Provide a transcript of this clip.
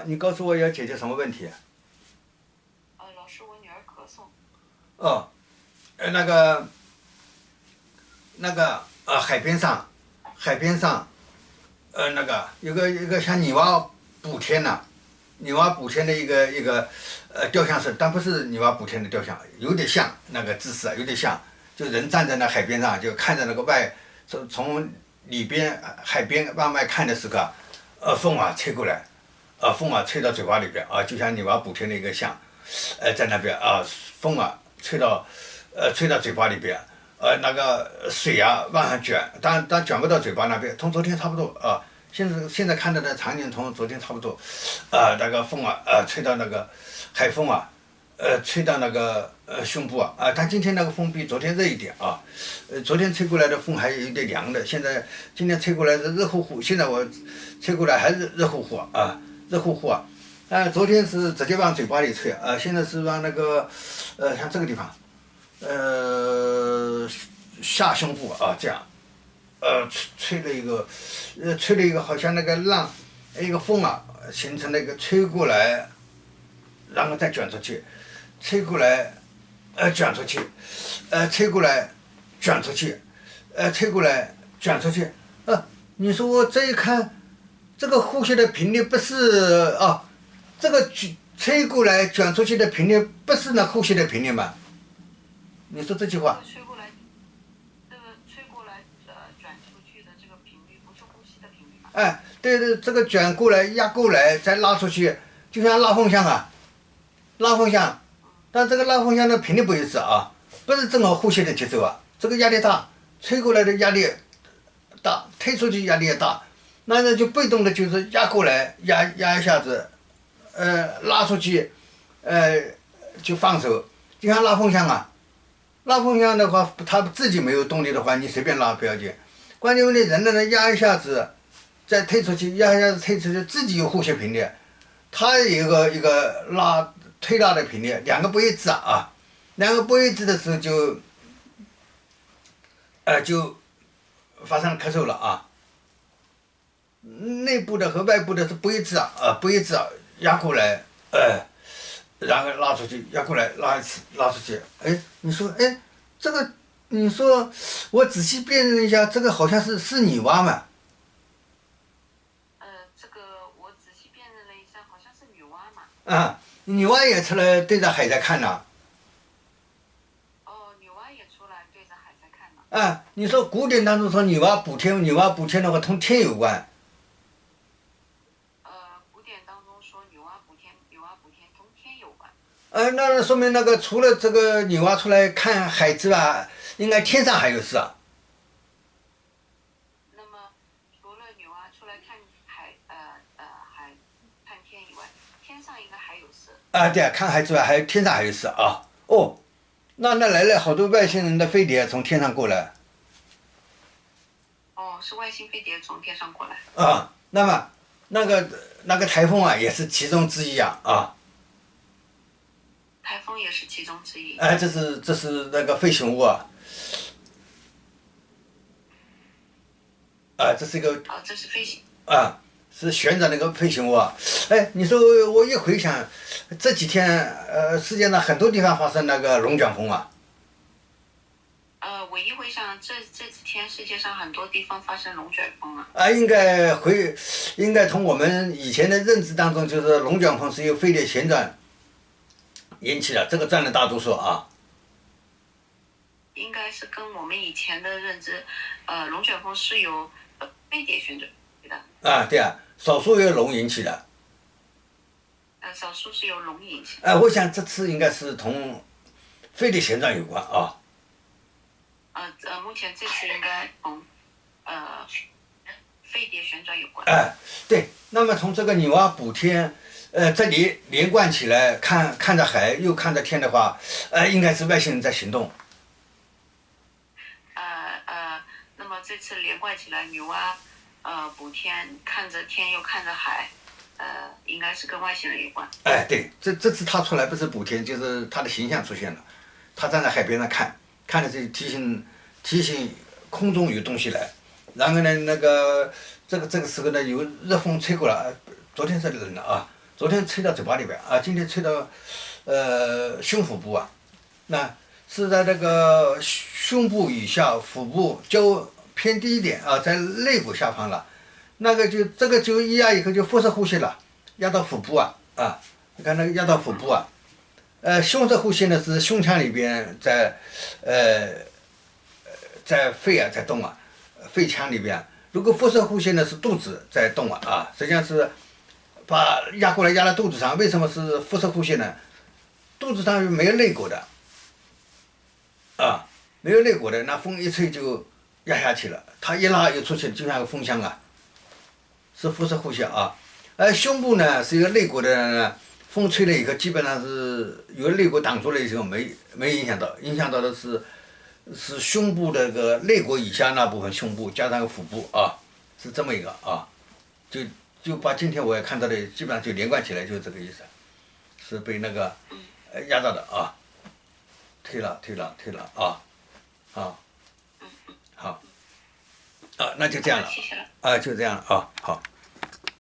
你告诉我要解决什么问题？老师，我女儿咳嗽。哦，那个海边上，那个有个像泥娃补天呐、泥娃补天的一个雕像是，但不是泥娃补天的雕像，有点像那个姿势啊，有点像，就人站在那海边上，就看着那个从里边海边往外看的时候，风啊吹过来，风啊吹到嘴巴里边啊，就像泥娃补天的一个像，在那边啊，风啊吹到嘴巴里边，那个水啊往上卷，但卷不到嘴巴那边，同昨天差不多啊。现在看到的场景同昨天差不多，那个风啊，吹到那个海风啊，吹到那个胸部啊，但今天那个风比昨天热一点啊，昨天吹过来的风还有点凉的，今天吹过来是热乎乎，现在我吹过来还是热乎乎啊，热乎乎啊，昨天是直接往嘴巴里吹啊，现在是往那个像这个地方，呃下胸部啊这样。吹了一个好像那个浪，一个风啊，形成了一个吹过来，然后再卷出去，吹过来，卷出去，吹过来，卷出去，吹过来，卷出去，你说我这一看，这个呼吸的频率不是啊，这个吹过来卷出去的频率不是那呼吸的频率吗？你说这句话。吹过来，转出去的这个频率不是呼吸的频率吗？对对，这个卷过来压过来再拉出去，就像拉风箱啊，拉风箱，但这个拉风箱的频率不一致啊，不是正好呼吸的节奏啊，这个压力大，吹过来的压力大，推出去压力也大，那就被动的就是压过来压一下子，拉出去，就放手，就像拉风箱啊。拉风箱的话，它自己没有动力的话，你随便拉不要紧。关键问题人呢压一下子，再推出去，压一下子推出去，自己有呼吸频率，它有一个推拉的频率，两个不一致啊，两个不一致的时候就发生咳嗽了啊。内部的和外部的是不一致不一致，压过来，然后拉出去，压过来拉一次，拉出去，你说，这个，你说我仔细辨认一下，这个好像是女娲嘛？这个我仔细辨认了一下，好像是女娲嘛。女娲也出来对着海在看呢。哦，女娲也出来对着海在看呢。你说古典当中说女娲补天，女娲补天的话同天有关。古典当中说女娲补天同天有关。那说明那个除了这个女娲出来看海之外，应该天上还有事啊。那么除了女娲出来看看天以外，天上应该还有事。对啊，看海之外还有天上还有事啊。哦，那来了好多外星人的飞碟从天上过来。哦，是外星飞碟从天上过来。那么那个台风啊，也是其中之一啊。台风也是其中之一。这是那个飞行物啊。这是一个。这是飞行。是旋转那个飞行物啊。你说我一回想，这几天世界上很多地方发生那个龙卷风啊。我一回想这几天世界上很多地方发生龙卷风啊。应该从我们以前的认知当中，就是龙卷风是由飞碟旋转引起的，这个占了大多数啊。应该是跟我们以前的认知，龙卷风是由飞碟旋转的。对啊，少数由龙引起的。少数是由龙引起。我想这次应该是同飞碟旋转有关啊。目前这次应该同飞碟旋转有关。对，那么从这个女娲补天，这里连贯起来看着海又看着天的话，应该是外星人在行动。那么这次连贯起来，女娲补天，看着天又看着海，应该是跟外星人有关。对，这次他出来不是补天，就是他的形象出现了，他站在海边上看着就提醒空中有东西来，然后呢这个时候呢有热风吹过来，昨天是冷了啊，昨天吹到嘴巴里边啊，今天吹到胸腹部啊，那是在这个胸部以下，腹部就偏低一点啊，在肋骨下方了。那个就这个就一压以后就腹式呼吸了，压到腹部啊啊，你看那个压到腹部啊。胸式呼吸呢是胸腔里边在肺啊在动啊，肺腔里边。如果腹式呼吸呢是肚子在动啊，实际上是把压过来压到肚子上。为什么是腹式呼吸呢？肚子上没有肋骨的啊，没有肋骨的，那风一吹就压下去了，它一拉又出去，就像个风箱啊，是腹式呼吸啊。而胸部呢是有肋骨的呢，风吹了以后，基本上是有肋骨挡住了以后没影响到，影响到的是胸部的个肋骨以下那部分，胸部加上个腹部啊，是这么一个啊，就把今天我也看到的基本上就连贯起来，就是这个意思，是被那个压到的啊，退了啊，啊，好，啊那就这样了，谢谢了。啊就这样了啊，好。